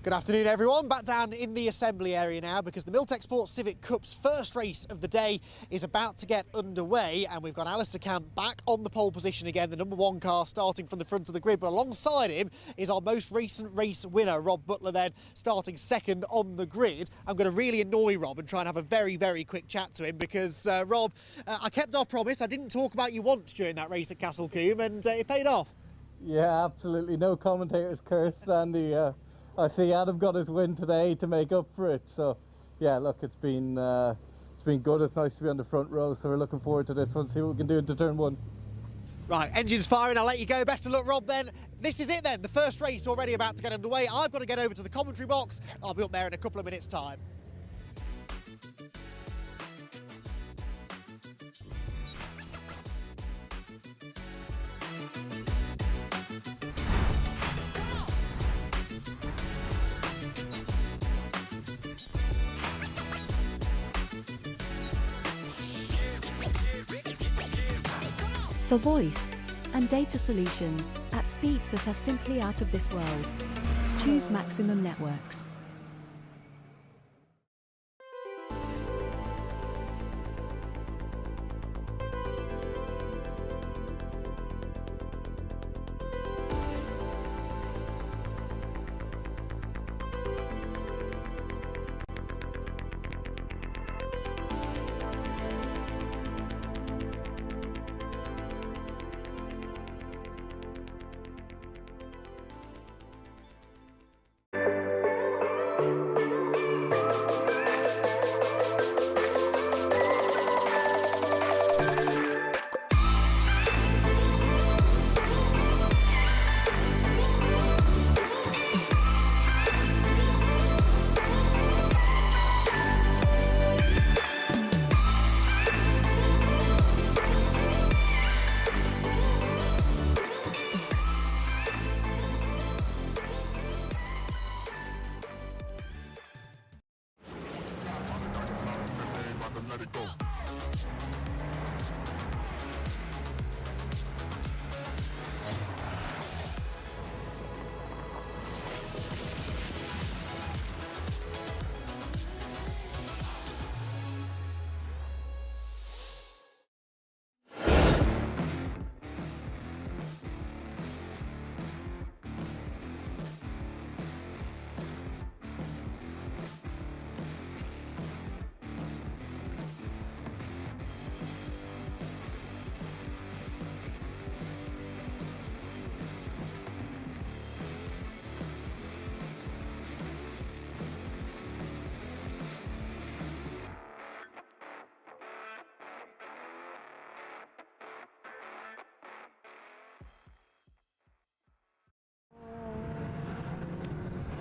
Good afternoon everyone, back down in the assembly area now because the Milltek Sports Civic Cup's first race of the day is about to get underway, and we've got Alistair Camp back on the pole position again, the number one car starting from the front of the grid, but alongside him is our most recent race winner, Rob Butler, then starting second on the grid. I'm going to really annoy Rob and try and have a very quick chat to him because Rob, I kept our promise. I didn't talk about you once during that race at Castlecombe, and it paid off. Yeah, absolutely, no commentator's curse, Sandy. I see Adam got his win today to make up for it. So, yeah, look, it's been good. It's nice to be on the front row. So we're looking forward to this one. See what we can do into turn one. Right, engines firing. I'll let you go. Best of luck, Rob. Then this is it. Then the first race already about to get underway. I've got to get over to the commentary box. I'll be up there in a couple of minutes' time. For voice and data solutions at speeds that are simply out of this world, choose Maximum Networks.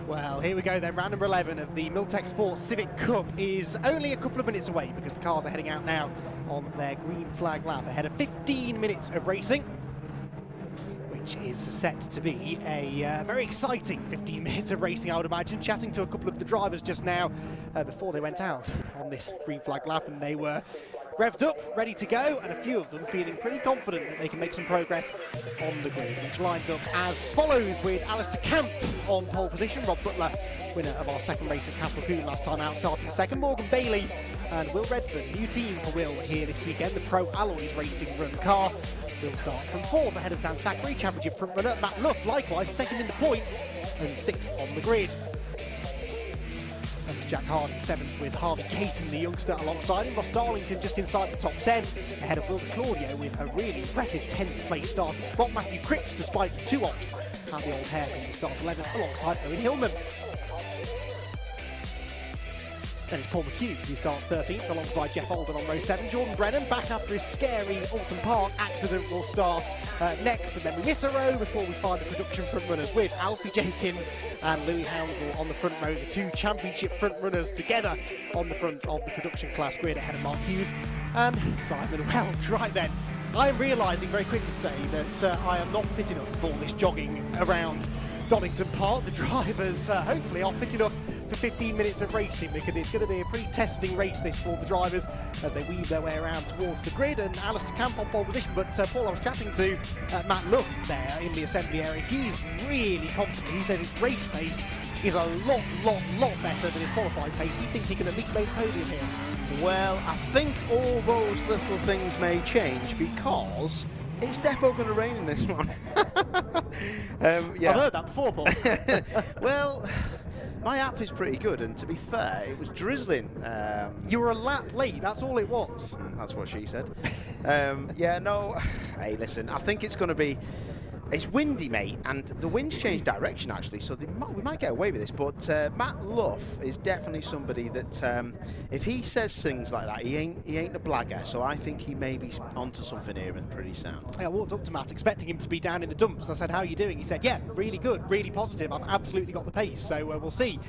Well, here we go then. Round number 11 of the Milltek Sports Civic Cup is only a couple of minutes away because the cars are heading out now on their green flag lap ahead of 15 minutes of racing, which is set to be a very exciting 15 minutes of racing, I would imagine. Chatting to a couple of the drivers just now before they went out on this green flag lap, and they were revved up, ready to go, and a few of them feeling pretty confident that they can make some progress on the grid, which lines up as follows with Alistair Camp on pole position, Rob Butler, winner of our second race at Castlecombe last time out, starting second, Morgan Bailey and Will Redford, new team for Will here this weekend, the Pro Alloys Racing Run car. Will start from fourth ahead of Dan Thackeray, championship front runner. Matt Luff likewise second in the points and sixth on the grid. Jack Harding seventh with Harvey Caton, the youngster, alongside him. Ross Darlington just inside the top 10, ahead of Will Claudio with a really impressive 10th place starting spot. Matthew Cripps, despite two offs, had the old hairpin to start 11th alongside Owen Hillman. Then it's Paul McHugh, who starts 13th alongside Jeff Alden on row 7. Jordan Brennan, back after his scary Alton Park accident, will start next. And then we miss a row before we find the production front runners with Alfie Jenkins and Louis Hounsell on the front row, the two championship front runners together on the front of the production class grid ahead of Mark Hughes and Simon Welch. Right then, I'm realising very quickly today that I am not fit enough for this jogging around Donington Park. The drivers hopefully are fit enough for 15 minutes of racing, because it's going to be a pretty testing race this for the drivers as they weave their way around towards the grid. And Alistair Camp on pole position, but Paul, I was chatting to Matt Luff there in the assembly area. He's really confident. He says his race pace is a lot better than his qualified pace. He thinks he can at least make a podium here. Well, I think all those little things may change because it's defo going to rain in this one. Yeah. I've heard that before, Paul. Well, my app is pretty good, and to be fair, it was drizzling. You were a lap late, that's all it was. That's what she said. Yeah, no, hey, listen, I think it's going to be... It's windy, mate, and the wind's changed direction, actually, so we might get away with this, but Matt Luff is definitely somebody that, if he says things like that, he ain't a blagger, so I think he may be onto something here and pretty sound. I walked up to Matt expecting him to be down in the dumps. I said, how are you doing? He said, yeah, really good, really positive. I've absolutely got the pace, so we'll see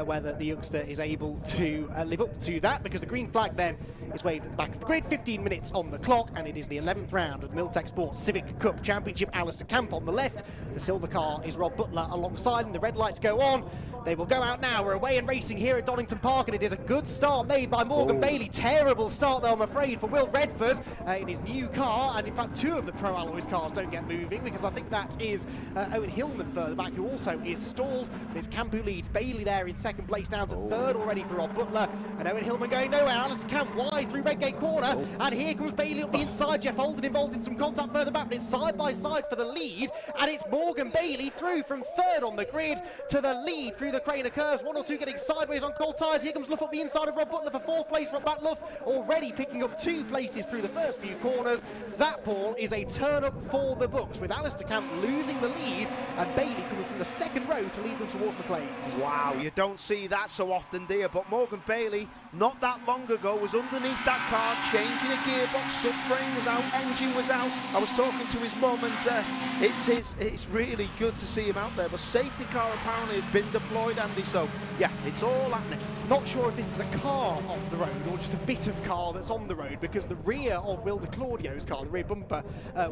whether the youngster is able to live up to that, because the green flag then is waved at the back of the grid. 15 minutes on the clock, and it is the 11th round of the Milltek Sports Civic Cup Championship. Alistair Camp on the left, the silver car is Rob Butler alongside him. The red lights go on. They will go out now. We're away and racing here at Donington Park, and it is a good start made by Morgan Bailey. Terrible start, though, I'm afraid, for Will Redford in his new car. And in fact, two of the Pro Alloys cars don't get moving, because I think that is Owen Hillman further back, who also is stalled. And it's Camp who leads. Bailey there in second place, down to third already for Rob Butler. And Owen Hillman going nowhere. Alistair Camp wide through Redgate corner. And here comes Bailey up the inside. Jeff Holden involved in some contact further back, but it's side by side for the lead. And it's Morgan Bailey through from third on the grid to the lead through the Craner curves. One or two getting sideways on cold tyres. Here comes Luff up the inside of Rob Butler for fourth place. Matt Luff already picking up 2 places through the first few corners. That, Paul, is a turn up for the books, with Alistair Camp losing the lead and Bailey coming from the second row to lead them towards McLean's. Wow, you don't see that so often, do you? But Morgan Bailey, not that long ago, was underneath that car, changing a gearbox, subframe was out, engine was out. I was talking to his mum, and it's really good to see him out there. But safety car apparently has been deployed, Andy, so yeah, it's all happening. Not sure if this is a car off the road or just a bit of car that's on the road, because the rear of Will de Claudio's car, the rear bumper,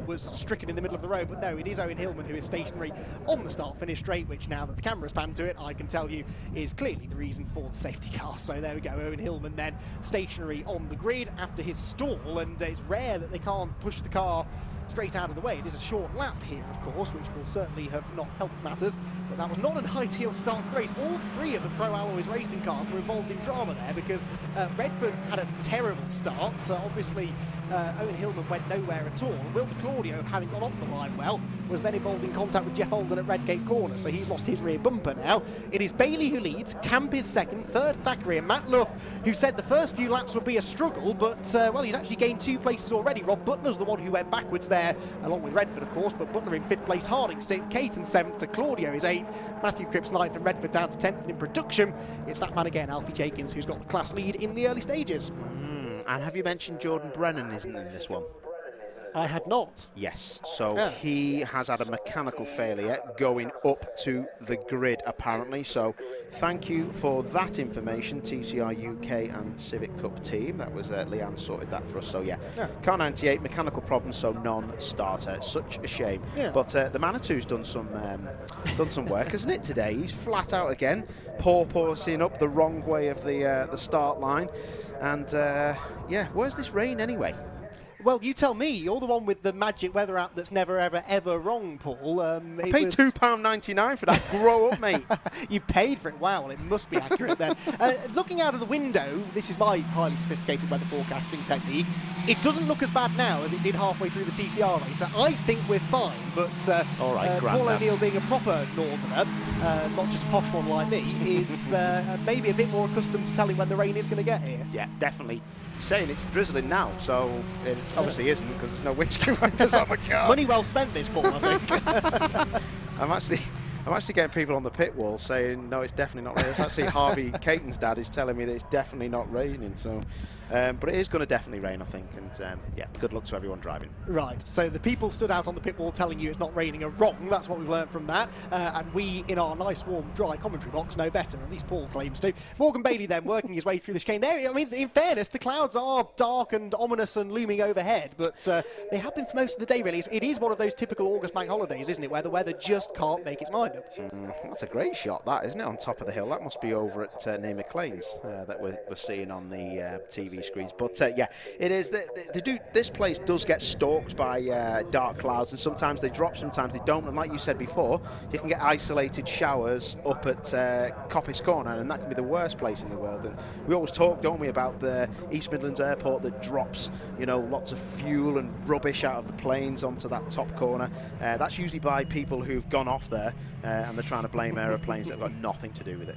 was stricken in the middle of the road. But no, it is Owen Hillman who is stationary on the start-finish straight, which, now that the camera's panned to it, I can tell you is clearly the reason for the safety car. So there we go, Owen Hillman then stationary on the grid after his stall, and it's rare that they can't push the car straight out of the way. It is a short lap here, of course, which will certainly have not helped matters, but that was not an ideal start to the race. All 3 of the Pro Alloys racing cars were involved in drama there, because Redford had a terrible start. Obviously, Owen Hillman went nowhere at all. Will de Claudio, having got off the line well, was then involved in contact with Jeff Holden at Redgate corner, so he's lost his rear bumper now. It is Bailey who leads, Camp is second, third Thackeray, and Matt Luff, who said the first few laps would be a struggle, but well, he's actually gained 2 places already. Rob Butler's the one who went backwards there, along with Redford, of course, but Butler in 5th place, Harding 6th, Caton 7th, de Claudio is 8th, Matthew Cripps 9th, and Redford down to 10th. And in production, it's that man again, Alfie Jenkins, who's got the class lead in the early stages. And have you mentioned Jordan Brennan isn't in this one? I had not. Yes, so he has had a mechanical failure going up to the grid, apparently. So thank you for that information, TCR UK and Civic Cup team. That was Leanne sorted that for us. So yeah, car 98, mechanical problem, so non-starter. Such a shame. Yeah. But the Manitou's done some work, hasn't it, today? He's flat out again, porpoising up the wrong way of the start line. And yeah, where's this rain anyway? Well, you tell me. You're the one with the magic weather app that's never, ever, ever wrong, Paul. I paid £2.99 for that. Grow up, mate. You paid for it. Wow, well, it must be accurate then. Looking out of the window, this is my highly sophisticated weather forecasting technique. It doesn't look as bad now as it did halfway through the TCR race. So I think we're fine, but all right, Paul O'Neill, being a proper northerner, not just a posh one like me, is maybe a bit more accustomed to telling when the rain is going to get here. Yeah, definitely. Saying it's drizzling now, so it obviously isn't, because there's no windscreen wipers on the car. Money well spent, this, Paul, I think. I'm actually getting people on the pit wall saying no, it's definitely not raining. It's actually Harvey Caton's dad is telling me that it's definitely not raining. So, but it is going to definitely rain, I think. And yeah, good luck to everyone driving. Right. So the people stood out on the pit wall telling you it's not raining are wrong. That's what we've learned from that. And we, in our nice, warm, dry commentary box, know better. At least Paul claims to. Morgan Bailey then working his way through the chicane there. I mean, in fairness, the clouds are dark and ominous and looming overhead, but they have been for most of the day. Really, it is one of those typical August bank holidays, isn't it, where the weather just can't make its mind wind-up. That's a great shot, that, isn't it, on top of the hill? That must be over at near McLean's that we're seeing on the TV screens. But yeah, it is. This place does get stalked by dark clouds, and sometimes they drop, sometimes they don't. And like you said before, you can get isolated showers up at Coppice Corner, and that can be the worst place in the world. And we always talk, don't we, about the East Midlands Airport that drops, you know, lots of fuel and rubbish out of the planes onto that top corner. That's usually by people who've gone off there and they're trying to blame aeroplanes that have got nothing to do with it.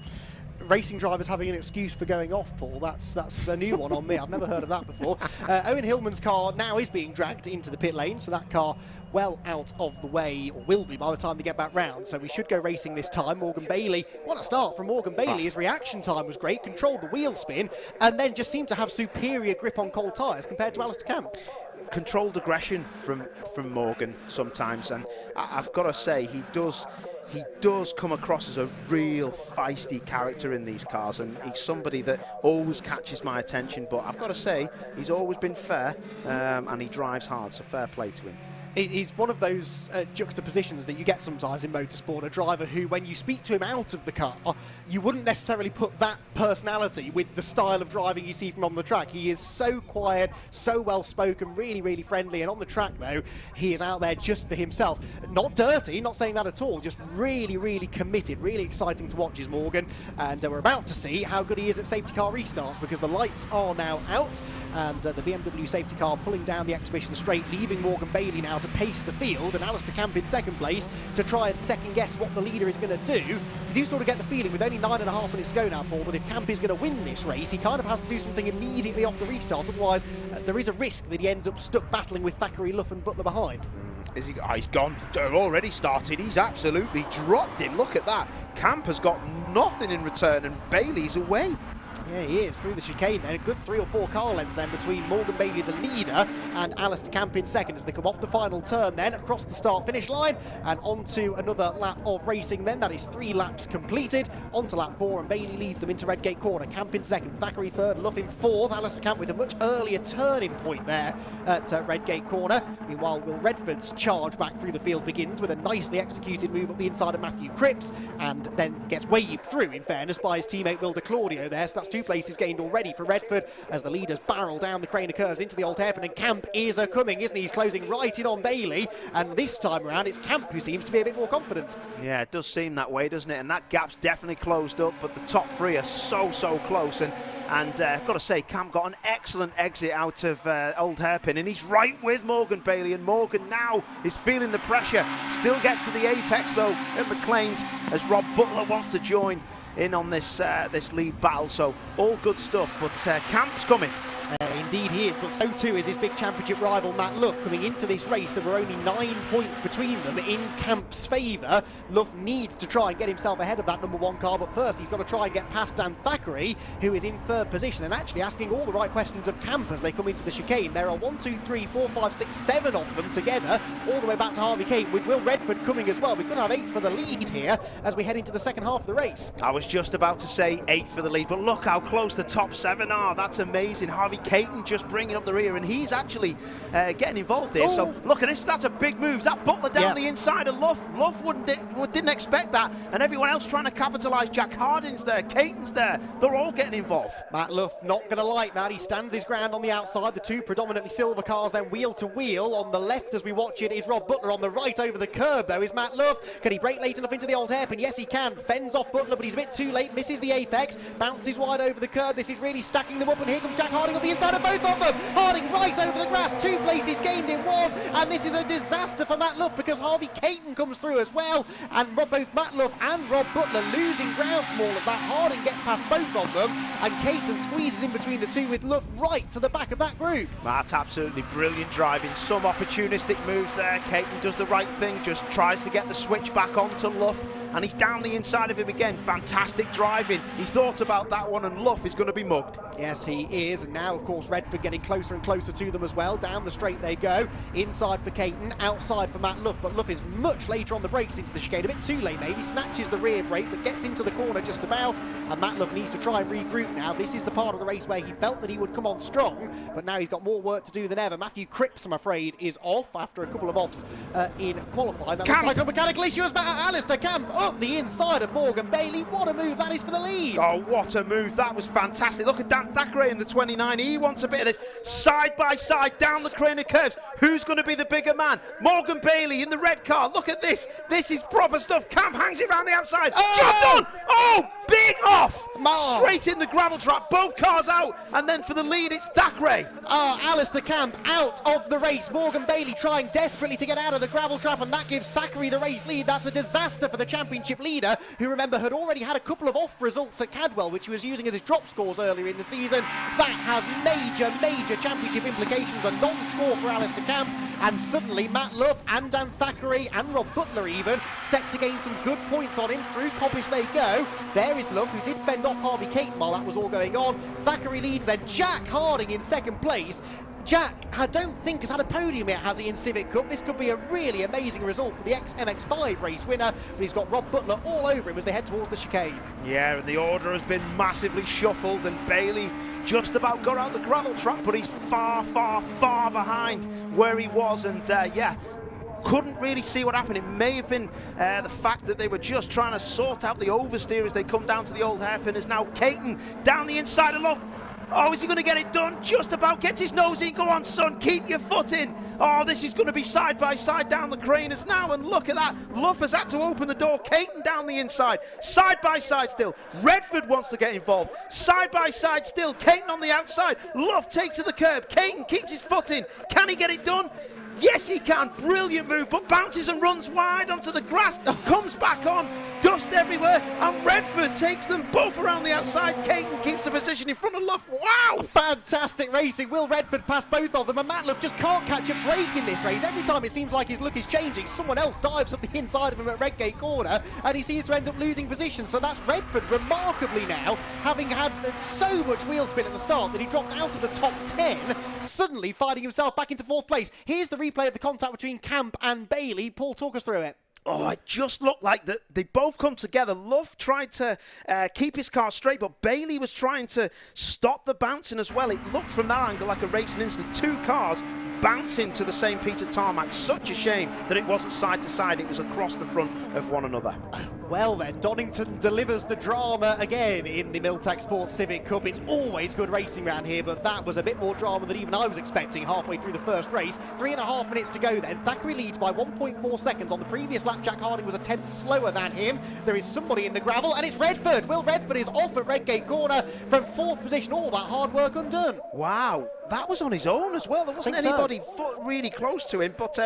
Racing drivers having an excuse for going off, Paul. That's a new one on me. I've never heard of that before. Owen Hillman's car now is being dragged into the pit lane, so that car well out of the way, or will be by the time they get back round. So we should go racing this time. Morgan Bailey, what a start from Morgan Bailey. His reaction time was great, controlled the wheel spin, and then just seemed to have superior grip on cold tyres compared to Alistair Camp. Controlled aggression from Morgan sometimes, and I've got to say he does come across as a real feisty character in these cars, and he's somebody that always catches my attention. But I've got to say he's always been fair, and he drives hard, so fair play to him. He's one of those juxtapositions that you get sometimes in motorsport, a driver who, when you speak to him out of the car, you wouldn't necessarily put that personality with the style of driving you see from on the track. He is so quiet, so well-spoken, really, really friendly, and on the track, though, he is out there just for himself. Not dirty, not saying that at all, just really, really committed, really exciting to watch is Morgan, and we're about to see how good he is at safety car restarts, because the lights are now out, and the BMW safety car pulling down the exhibition straight, leaving Morgan Bailey now to pace the field, and Alistair Camp in second place to try and second guess what the leader is going to do. You do sort of get the feeling with only 9.5 minutes to go now, Paul, that if Camp is going to win this race, he kind of has to do something immediately off the restart, otherwise there is a risk that he ends up stuck battling with Thackeray, Luff and Butler behind. Is he? Oh, he's gone. Already started. He's absolutely dropped him. Look at that. Camp has got nothing in return, and Bailey's away. Yeah, he is, through the chicane then. A good 3 or 4 car lengths then between Morgan Bailey, the leader, and Alistair Camp in second as they come off the final turn then, across the start-finish line, and onto another lap of racing then. That is 3 laps completed. Onto lap 4, and Bailey leads them into Redgate Corner. Camp in second, Thackeray third, Luff in fourth. Alistair Camp with a much earlier turning point there at Redgate Corner. Meanwhile, Will Redford's charge back through the field begins with a nicely executed move up the inside of Matthew Cripps, and then gets waved through, in fairness, by his teammate Will de Claudio there. So that's 2 places gained already for Redford as the leaders barrel down the crane of curves into the old hairpin, and Camp is coming, isn't he? He's closing right in on Bailey, and this time around it's Camp who seems to be a bit more confident. Yeah, it does seem that way, doesn't it? And that gap's definitely closed up, but the top 3 are so close, and I've got to say, Camp got an excellent exit out of old hairpin, and he's right with Morgan Bailey, and Morgan now is feeling the pressure. Still gets to the apex though at McLean's as Rob Butler wants to join in on this lead battle, so all good stuff, but Camp's coming. Indeed he is, but so too is his big championship rival Matt Luff. Coming into this race, there were only 9 points between them in Camp's favour. Luff needs to try and get himself ahead of that number 1 car, but first he's got to try and get past Dan Thackeray, who is in 3rd position, and actually asking all the right questions of Camp as they come into the chicane. There are 1, 2, 3, 4, 5, 6, 7 of them together, all the way back to Harvey Caton, with Will Redford coming as well. We could have 8 for the lead here as we head into the second half of the race. I was just about to say 8 for the lead, but look how close the top 7 are. That's amazing. Harvey Caton just bringing up the rear, and he's actually getting involved here. So look at this, that's a big move. That Butler down the inside of Luff. Luff didn't expect that, and everyone else trying to capitalise. Jack Harding's there, Caton's there, they're all getting involved. Matt Luff not going to like that. He stands his ground on the outside. The 2 predominantly silver cars then wheel to wheel. On the left as we watch it is Rob Butler. On the right over the curb though is Matt Luff. Can he brake late enough into the old hairpin? Yes he can. Fends off Butler, but he's a bit too late, misses the apex, bounces wide over the curb. This is really stacking them up, and here comes Jack Harding on the inside of both of them. Harding right over the grass, 2 places gained in 1, and this is a disaster for Matt Luff because Harvey Caton comes through as well, and both Matt Luff and Rob Butler losing ground from all of that. Harding gets past both of them, and Caton squeezes in between the 2 with Luff right to the back of that group. That's absolutely brilliant driving, some opportunistic moves there. Caton does the right thing, just tries to get the switch back onto Luff, and he's down the inside of him again. Fantastic driving. He thought about that one, and Luff is going to be mugged. Yes, he is, and now of course Redford getting closer and closer to them as well. Down the straight they go, inside for Caton, outside for Matt Luff, but Luff is much later on the brakes into the chicane, a bit too late maybe, snatches the rear brake but gets into the corner just about, and Matt Luff needs to try and regroup now. This is the part of the race where he felt that he would come on strong, but now he's got more work to do than ever. Matthew Cripps, I'm afraid, is off after a couple of offs in qualifying. That looks like a mechanical issue as Alistair Camp. up the inside of Morgan Bailey. What a move that is for the lead. Oh, what a move. That was fantastic. Look at Dan Thackeray in the 29. He wants a bit of this. Side by side, down the crane of curves. Who's going to be the bigger man? Morgan Bailey in the red car. Look at this. This is proper stuff. Camp hangs it around the outside. Job done. Oh, big off. Straight in the gravel trap. Both cars out. And then for the lead, it's Thackeray. Alistair Camp out of the race. Morgan Bailey trying desperately to get out of the gravel trap, and that gives Thackeray the race lead. That's a disaster for the championship leader, who, remember, had already had a couple of off results at Cadwell, which he was using as his drop scores earlier in the season. That has major championship implications. A non-score for Alistair Camp, and suddenly Matt Luff and Dan Thackeray and Rob Butler even set to gain some good points on him. Through Coppice they go. There is Luff, who did fend off Harvey Caton while that was all going on. Thackeray leads, then Jack Harding in second place. Jack, I don't think, has had a podium yet, has he, in Civic Cup? This could be a really amazing result for the ex-MX5 race winner, but he's got Rob Butler all over him as they head towards the chicane. Yeah, and the order has been massively shuffled, and Bailey just about got out the gravel trap, but he's far behind where he was, and yeah, couldn't really see what happened. It may have been the fact that they were just trying to sort out the oversteer as they come down to the old hairpin. As now Caton down the inside of Luff. Oh, is he going to get it done? Just about gets his nose in. Go on, son, keep your foot in. Oh, this is going to be side by side down the craners now, and look at that. Luff has had to open the door. Caton down the inside. Side by side still. Redford wants to get involved. Side by side still. Caton on the outside. Luff takes to the curb. Caton keeps his foot in. Can he get it done? Yes, he can. Brilliant move, but bounces and runs wide onto the grass. Comes back on. Dust everywhere, and Redford takes them both around the outside. Caton keeps the position in front of Luff. Wow! Fantastic racing. Will Redford pass both of them, and Matt Luff just can't catch a break in this race. Every time it seems like his look is changing, someone else dives up the inside of him at Redgate Corner, and he seems to end up losing position. So that's Redford remarkably now, having had so much wheel spin at the start that he dropped out of the top 10, suddenly finding himself back into fourth place. Here's the replay of the contact between Camp and Bailey. Paul, talk us through it. Oh, it just looked like that they both come together. Luff tried to keep his car straight, but Bailey was trying to stop the bouncing as well. It looked from that angle like a racing incident. Two cars bouncing to the same piece of tarmac. Such a shame that it wasn't side to side. It was across the front of one another. Well then, Donington delivers the drama again in the Milltek Sports Civic Cup. It's always good racing around here, but that was a bit more drama than even I was expecting halfway through the first race. 3.5 minutes to go then. Thackeray leads by 1.4 seconds. On the previous lap, Jack Harding was a tenth slower than him. There is somebody in the gravel, and it's Redford. Will Redford is off at Redgate Corner from fourth position. All that hard work undone. Wow, that was on his own as well. There wasn't anybody really close to him, but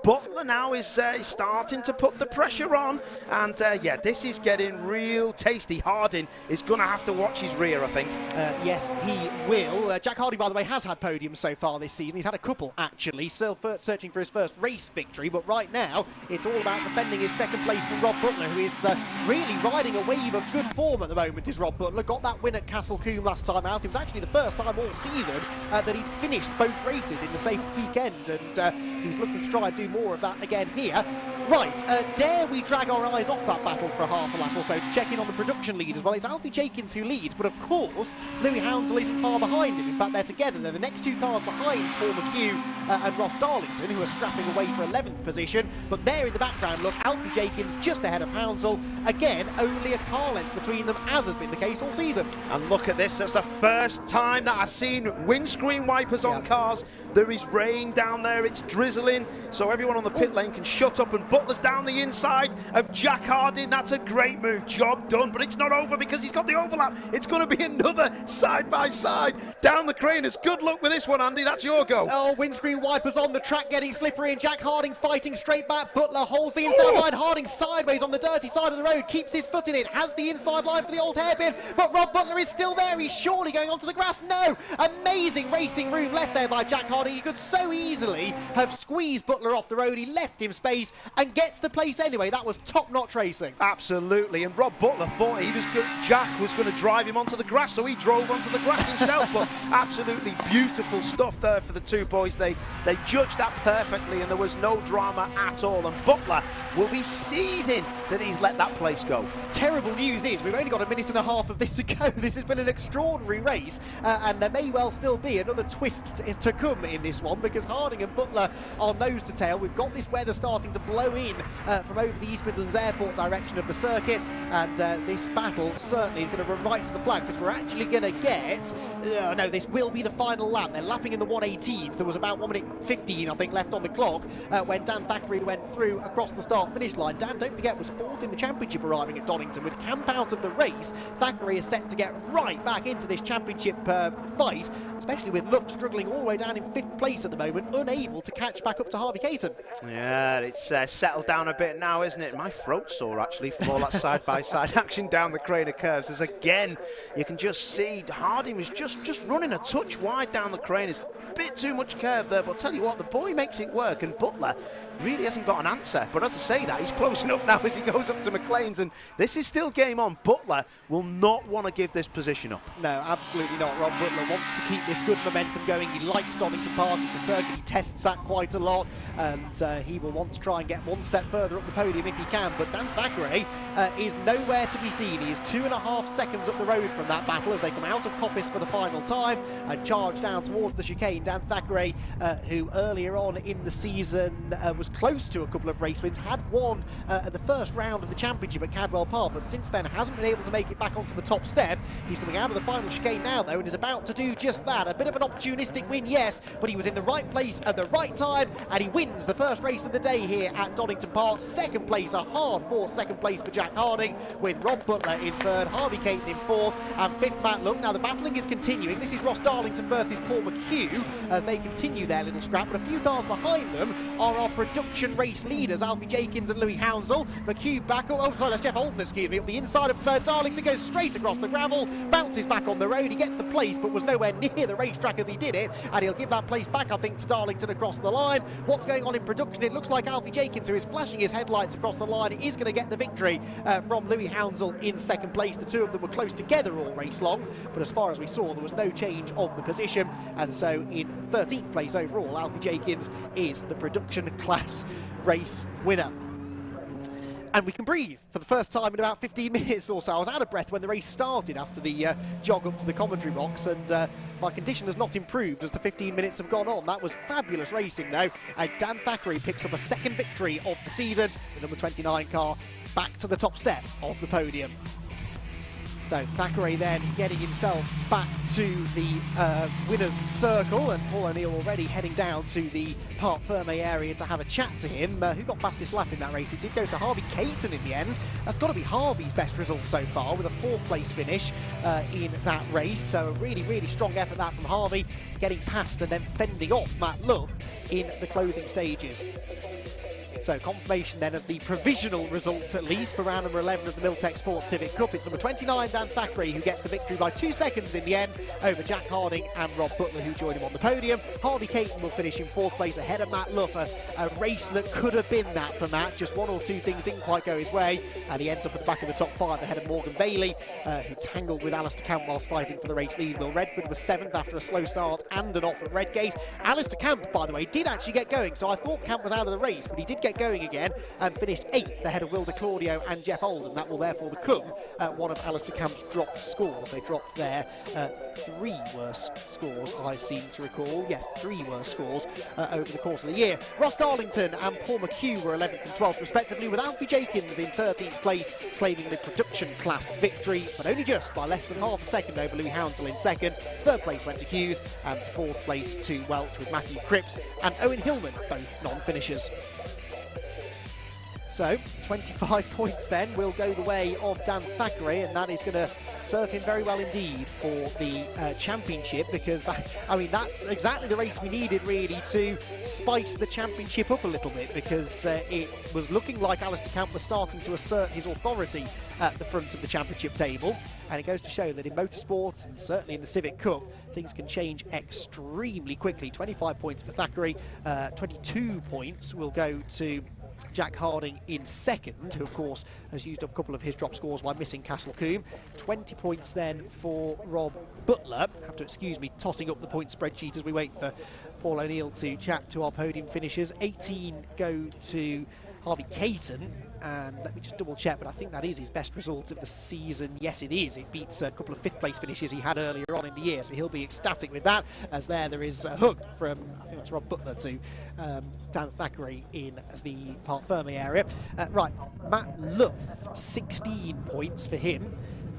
Butler now is starting to put the pressure on, and yeah, this is getting real tasty. Harding is going to have to watch his rear, I think. Yes, he will. Jack Harding, by the way, has had podiums so far this season. He's had a couple, actually, still searching for his first race victory, but right now it's all about defending his second place to Rob Butler, who is really riding a wave of good form at the moment, is Rob Butler. Got that win at Castle Combe last time out. It was actually the first time all season that he'd finished both races in the same weekend, and he's looking to try and do more of that again here. Right, dare we drag our eyes off that battle for half a lap or so to check in on the production lead as well. It's Alfie Jenkins who leads, but of course Louis Hounsell isn't far behind him. In fact, they're together. They're the next two cars behind Paul McHugh and Ross Darlington, who are scrapping away for 11th position. But there in the background, look, Alfie Jenkins just ahead of Hounsell. Again, only a car length between them, as has been the case all season. And look at this, that's the first time that I've seen windscreen wipers on cars. There is rain down there, it's drizzling, so everyone on the pit lane can shut up, and Butler's down the inside of Jack Harding. That's a great move, job done, but it's not over because he's got the overlap. It's going to be another side by side down the craners. Good luck with this one, Andy, that's your go. Oh, windscreen wipers on the track getting slippery, and Jack Harding fighting straight back. Butler holds the inside line. Harding sideways on the dirty side of the road, keeps his foot in it, has the inside line for the old hairpin, but Rob Butler is still there. He's surely going onto the grass. No, amazing racing room left there by Jack Harding. He could so easily have squeezed Butler off the road. He left him space and gets the place anyway. That was top-notch racing. Absolutely, and Rob Butler thought he was good. Jack was going to drive him onto the grass, so he drove onto the grass himself. But absolutely beautiful stuff there for the two boys. They judged that perfectly, and there was no drama at all. And Butler will be seething that he's let that place go. Terrible news is we've only got a minute and a half of this to go. This has been an extraordinary race, and there may well still be another another twist is to come in this one, because Harding and Butler are nose to tail. We've got this weather starting to blow in from over the East Midlands Airport direction of the circuit, and this battle certainly is going to run right to the flag, because we're actually going to get... no, this will be the final lap. They're lapping in the 1:18. There was about 1 minute 15, I think, left on the clock when Dan Thackeray went through across the start-finish line. Dan, don't forget, was 4th in the championship arriving at Donington. With Camp out of the race, Thackeray is set to get right back into this championship fight, especially with Luff struggling all the way down in 5th place at the moment, unable to catch back up to Harvey Caton. Yeah, it's settled down a bit now, isn't it? My throat's sore, actually, from all that side-by-side action down the crane of curves. As again, you can just see Harding was just running a touch wide down the crane. It's a bit too much curve there, but I'll tell you what, the boy makes it work, and Butler really hasn't got an answer. But as I say that, he's closing up now as he goes up to McLean's, and this is still game on. Butler will not want to give this position up. No, absolutely not. Rob Butler wants to keep this good momentum going. He likes Donington Park. It's a circuit he tests at quite a lot, and he will want to try and get one step further up the podium if he can. But Dan Thackeray is nowhere to be seen. He is 2.5 seconds up the road from that battle as they come out of Coppice for the final time and charge down towards the chicane. Dan Thackeray, who earlier on in the season was close to a couple of race wins, had won at the first round of the championship at Cadwell Park, but since then hasn't been able to make it back onto the top step. He's coming out of the final chicane now, though, and is about to do just that. A bit of an opportunistic win, yes, but he was in the right place at the right time, and he wins the first race of the day here at Donington Park. Second place, a hard-fought second place for Jack Harding, with Rob Butler in 3rd, Harvey Caton in 4th, and 5th Matt Luff. Now the battling is continuing. This is Ross Darlington versus Paul McHugh as they continue their little scrap, but a few cars behind them are our production race leaders, Alfie Jenkins and Louis Hounsell. McHugh back, oh sorry, that's Jeff Alden, excuse me, up the inside of Darlington, goes straight across the gravel, bounces back on the road. He gets the place, but was nowhere near the racetrack as he did it, and he'll give that place back, I think, to Darlington across the line. What's going on in production? It looks like Alfie Jenkins, who is flashing his headlights across the line, is going to get the victory from Louis Hounsell in 2nd place. The two of them were close together all race long, but as far as we saw, there was no change of the position, and so in 13th place overall, Alfie Jenkins is the production class race winner. And we can breathe for the first time in about 15 minutes or so. I was out of breath when the race started after the jog up to the commentary box, and my condition has not improved as the 15 minutes have gone on. That was fabulous racing, though. Dan Thackeray picks up a 2nd victory of the season, the number 29 car back to the top step of the podium. So Thackeray then getting himself back to the winner's circle, and Paul O'Neill already heading down to the Parc Ferme area to have a chat to him. Who got fastest lap in that race? It did go to Harvey Caton in the end. That's got to be Harvey's best result so far, with a 4th place finish in that race. So a really, really strong effort that from Harvey, getting past and then fending off Matt Luff in the closing stages. So confirmation then of the provisional results, at least, for round number 11 of the Milltek Sports Civic Cup. It's number 29, Dan Thackeray, who gets the victory by 2 seconds in the end over Jack Harding and Rob Butler, who joined him on the podium. Harvey Caton will finish in 4th place ahead of Matt Luff. A race that could have been that for Matt. Just 1 or 2 things didn't quite go his way, and he ends up at the back of the top 5 ahead of Morgan Bailey, who tangled with Alistair Camp whilst fighting for the race lead. Will Redford was 7th after a slow start and an off at Redgate. Alistair Camp, by the way, did actually get going, so I thought Camp was out of the race, but he did get going again and finished 8th ahead of Wilder Claudio and Jeff Oldham. That will therefore become one of Alistair Camp's dropped scores. They dropped their 3 worst scores, I seem to recall. Yeah, 3 worst scores over the course of the year. Ross Darlington and Paul McHugh were 11th and 12th respectively, with Alfie Jenkins in 13th place claiming the production class victory, but only just by less than half a second over Louis Hounsell in 2nd. 3rd place went to Hughes, and 4th place to Welch, with Matthew Cripps and Owen Hillman both non-finishers. So 25 points then will go the way of Dan Thackeray, and that is going to serve him very well indeed for the championship, because that's exactly the race we needed really to spice the championship up a little bit, because it was looking like Alistair Camp was starting to assert his authority at the front of the championship table, and it goes to show that in motorsport, and certainly in the Civic Cup, things can change extremely quickly. 25 points for Thackeray, 22 points will go to Jack Harding in 2nd, who of course has used up a couple of his drop scores by missing Castle Combe. 20 points then for Rob Butler. Have to excuse me totting up the point spreadsheet as we wait for Paul O'Neill to chat to our podium finishers. 18 go to Harvey Caton. And let me just double check, but I think that is his best result of the season. Yes, it is. It beats a couple of 5th place finishes he had earlier on in the year, so he'll be ecstatic with that. As there is a hug from, I think that's Rob Butler, to Dan Thackeray in the Parc Fermé area. Right, Matt Luff, 16 points for him.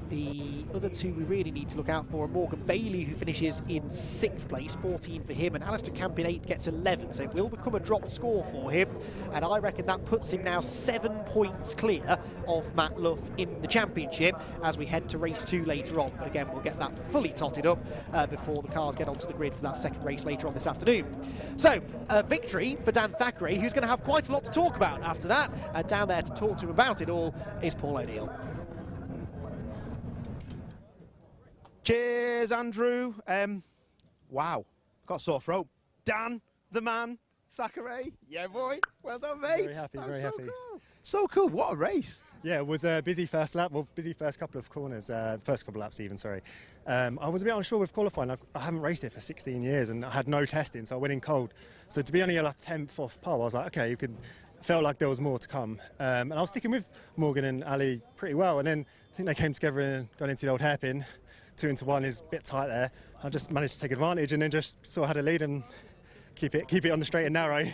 The other two we really need to look out for are Morgan Bailey, who finishes in 6th place, 14 for him, and Alistair Camp in 8th gets 11, so it will become a dropped score for him, and I reckon that puts him now 7 points clear of Matt Luff in the championship as we head to race 2 later on. But again, we'll get that fully totted up before the cars get onto the grid for that second race later on this afternoon. So, a victory for Dan Thackeray, who's going to have quite a lot to talk about after that. Down there to talk to him about it all is Paul O'Neill. Cheers, Andrew. Wow, got a sore throat. Dan, the man, Thackeray. Yeah, boy. Well done, mate. Very happy, very happy. Cool. So cool. What a race. Yeah, it was a busy first lap, well, busy first couple of corners, first couple of laps even, sorry. I was a bit unsure with qualifying. I haven't raced it for 16 years and I had no testing, so I went in cold. So to be only a 10th off pole, I was like, okay, felt like there was more to come. And I was sticking with Morgan and Ali pretty well, and then I think they came together and got into the old hairpin. 2 into 1 is a bit tight there. I just managed to take advantage and then just sort of had a lead and keep it on the straight and narrow.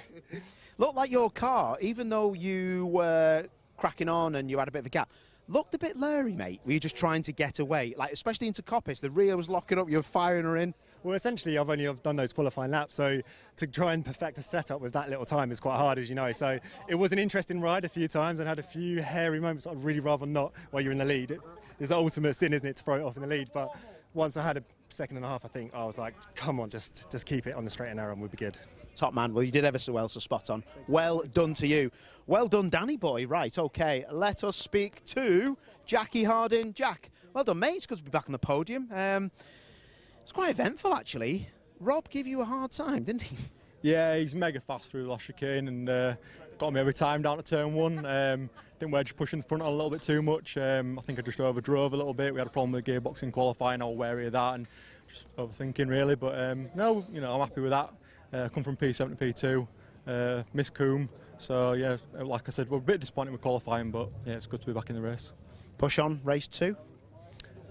Looked like your car, even though you were cracking on and you had a bit of a gap, looked a bit leery, mate. Were you just trying to get away? Like, especially into Coppice, the rear was locking up, you were firing her in. Well, essentially, I've only done those qualifying laps, so to try and perfect a setup with that little time is quite hard, as you know. So it was an interesting ride a few times and had a few hairy moments I'd really rather not while you're in the lead. It's the ultimate sin, isn't it, to throw it off in the lead? But once I had a second and a half, I think I was like, come on, just keep it on the straight and narrow and we'll be good. Top man. Well, you did ever so well, so spot on. Well done to you. Well done, Danny boy. Right, OK, let us speak to Jackie Harding. Jack, well done, mate. It's good to be back on the podium. It's quite eventful, actually. Rob gave you a hard time, didn't he? Yeah, he's mega fast through the last chicane and got me every time down to turn 1. I think we're just pushing the front a little bit too much. I think I just overdrove a little bit. We had a problem with the gearbox in qualifying. I was wary of that and just overthinking really. But no, you know, I'm happy with that. Come from P7 to P2, missed Coombe. So yeah, like I said, we're a bit disappointed with qualifying, but yeah, it's good to be back in the race. Push on, race 2.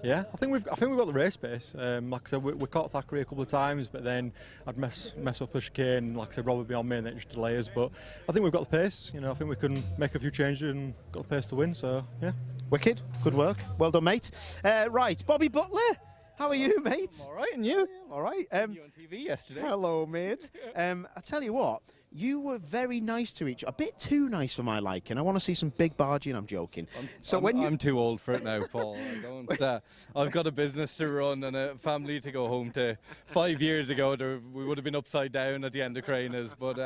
Yeah, I think we've got the race pace. Like I said, we caught Thackeray a couple of times, but then I'd mess up the chicane. Like I said, Rob would be on me and then just delay us. But I think we've got the pace. You know, I think we can make a few changes and got the pace to win. So yeah, wicked, good work, well done, mate. Right, Bobby Butler, how are you, mate? All right, and you? All right. You on TV yesterday. Hello, mate. I tell you what. You were very nice to each, a bit too nice for my liking. I want to see some big barging. I'm joking. I'm too old for it now, Paul. I've got a business to run and a family to go home to. 5 years ago, we would have been upside down at the end of Cranes, but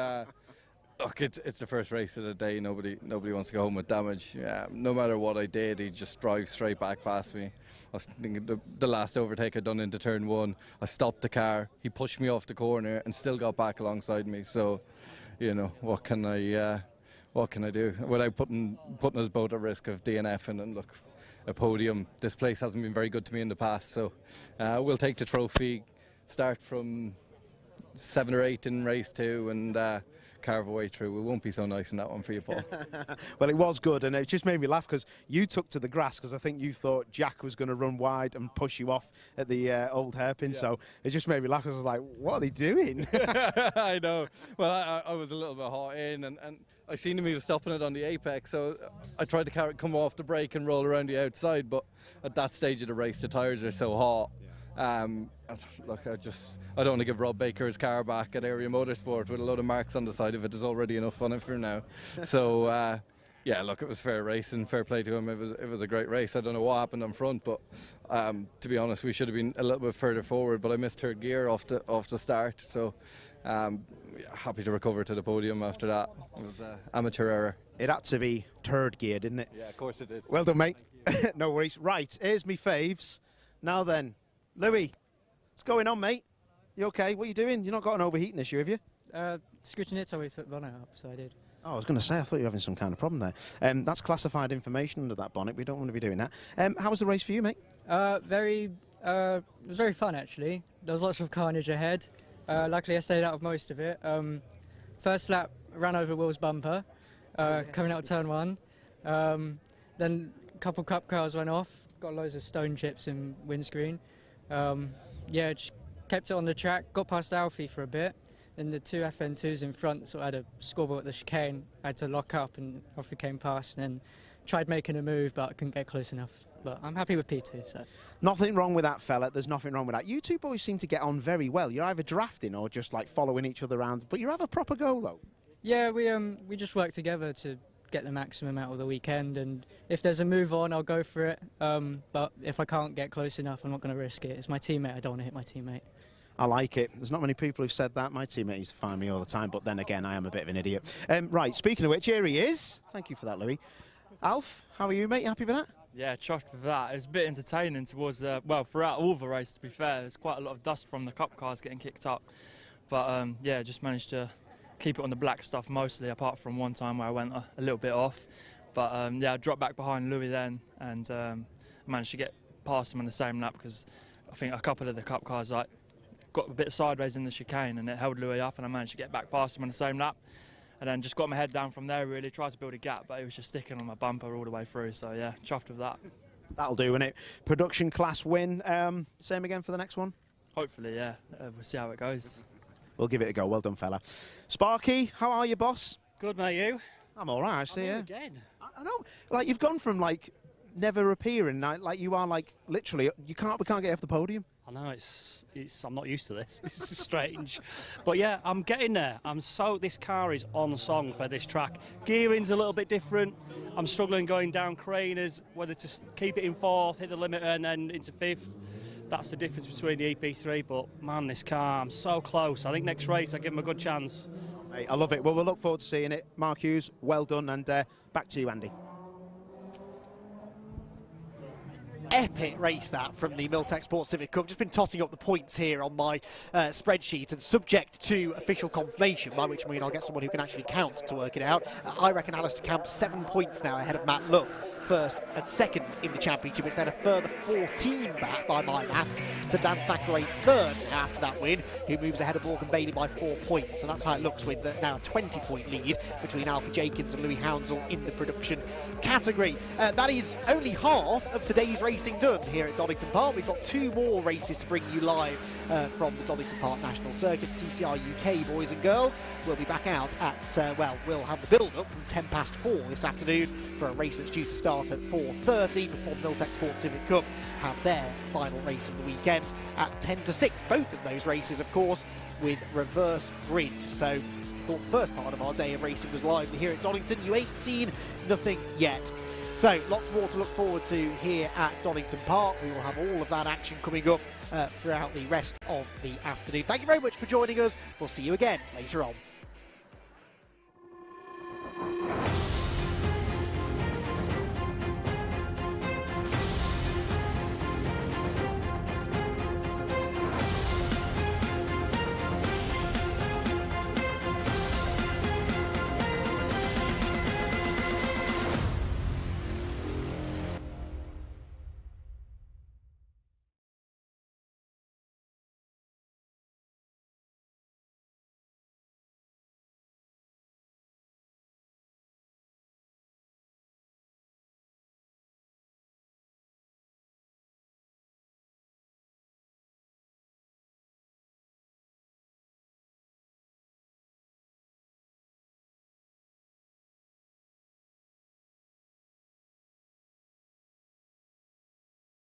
look, it's the first race of the day. Nobody wants to go home with damage. Yeah, no matter what I did, he just drives straight back past me. I was thinking the last overtake I'd done into turn 1, I stopped the car. He pushed me off the corner and still got back alongside me. So, you know, what can I do without putting us both at risk of DNF and look, a podium. This place hasn't been very good to me in the past, so we'll take the trophy, start from 7 or 8 in race 2 and carve our way through. We won't be so nice in that one for you, Paul. Well, it was good, and it just made me laugh because you took to the grass because I think you thought Jack was going to run wide and push you off at the old hairpin. Yeah. So it just made me laugh. I was like, what are they doing? I know. Well, I was a little bit hot in, and I seen him, he was stopping it on the apex, so I tried to come off the brake and roll around the outside, but at that stage of the race, the tyres are so hot. Look, I don't want to give Rob Baker his car back at Area Motorsport with a load of marks on the side of it. There's already enough on it for now. So yeah, look, it was fair racing, fair play to him. It was a great race. I don't know what happened on front, but to be honest, we should have been a little bit further forward. But I missed third gear off the start, so happy to recover to the podium after that. It was amateur error. It had to be third gear, didn't it? Yeah, of course it did. Well done, mate. No worries. Right, here's me faves. Now then, Louis, what's going on, mate? You okay? What are you doing? You've not got an overheating issue, have you? Scratching it, so we put the bonnet up, so I did. Oh, I was going to say, I thought you were having some kind of problem there. That's classified information under that bonnet. We don't want to be doing that. How was the race for you, mate? It was very fun, actually. There was lots of carnage ahead. Luckily, I stayed out of most of it. First lap, ran over Will's bumper. coming out of turn 1. Then a couple cup cars went off, got loads of stone chips and windscreen. Yeah, just kept it on the track, got past Alfie for a bit. Then the 2 FN2s in front sort of had a scoreboard at the chicane. I had to lock up and Alfie came past and then tried making a move, but I couldn't get close enough. But I'm happy with P2. So. Nothing wrong with that, fella. There's nothing wrong with that. You two boys seem to get on very well. You're either drafting or just like following each other around, but you have a proper go though. Yeah, we just work together to get the maximum out of the weekend, and if there's a move on, I'll go for it. But if I can't get close enough, I'm not going to risk it. It's my teammate. I don't want to hit my teammate. I like it. There's not many people who've said that. My teammate used to find me all the time, but then again, I am a bit of an idiot. Right, speaking of which, here he is. Thank you for that, Louis. Alf, how are you, mate? You happy with that? Yeah, chuffed with that. It was a bit entertaining towards well, throughout all the race, to be fair. There's quite a lot of dust from the cup cars getting kicked up. But yeah, just managed to keep it on the black stuff mostly, apart from one time where I went a little bit off. But yeah, I dropped back behind Louis then and managed to get past him on the same lap, because I think a couple of the cup cars got a bit sideways in the chicane and it held Louis up, and I managed to get back past him on the same lap. And then just got my head down from there, really, tried to build a gap, but it was just sticking on my bumper all the way through. So yeah, chuffed with that. That'll do, innit? Production class win. Same again for the next one? Hopefully, yeah. We'll see how it goes. We'll give it a go. Well done, fella. Sparky, how are you, boss? Good, mate, you? I'm all right, actually, yeah. Again. I know. Like, you've gone from, like, never appearing, like you are, like, literally, we can't get off the podium. I know, I'm not used to this. This is strange. But yeah, I'm getting there. This car is on song for this track. Gearing's a little bit different. I'm struggling going down Craners, whether to keep it in 4th, hit the limiter and then into 5th. That's the difference between the EP3, but man, this car, I'm so close. I think next race I give him a good chance. Hey, I love it. Well, we'll look forward to seeing it. Mark Hughes, well done, and back to you, Andy. Epic race that from the Milltek Sports Civic Cup. Just been totting up the points here on my spreadsheet, and subject to official confirmation, by which I mean I'll get someone who can actually count to work it out. I reckon Alistair Camp's 7 points now ahead of Matt Luff, first and second in the championship. It's then a further 14 back by my maths to Dan Thackeray, third after that win, who moves ahead of Morgan Bailey by 4 points. And that's how it looks, with now a 20-point lead between Alfie Jenkins and Louis Hounsell in the production category. That is only half of today's racing done here at Donington Park. We've got 2 more races to bring you live from the Donington Park National Circuit. TCR UK boys and girls will be back out at, well, we'll have the build-up from 4:10 this afternoon for a race that's due to start at 4:30 before the Milltek Sports Civic Cup have their final race of the weekend at 5:50. Both of those races, of course, with reverse grids. So I thought the first part of our day of racing was lively here at Donington. You ain't seen nothing yet. So lots more to look forward to here at Donington Park. We will have all of that action coming up throughout the rest of the afternoon. Thank you very much for joining us. We'll see you again later on.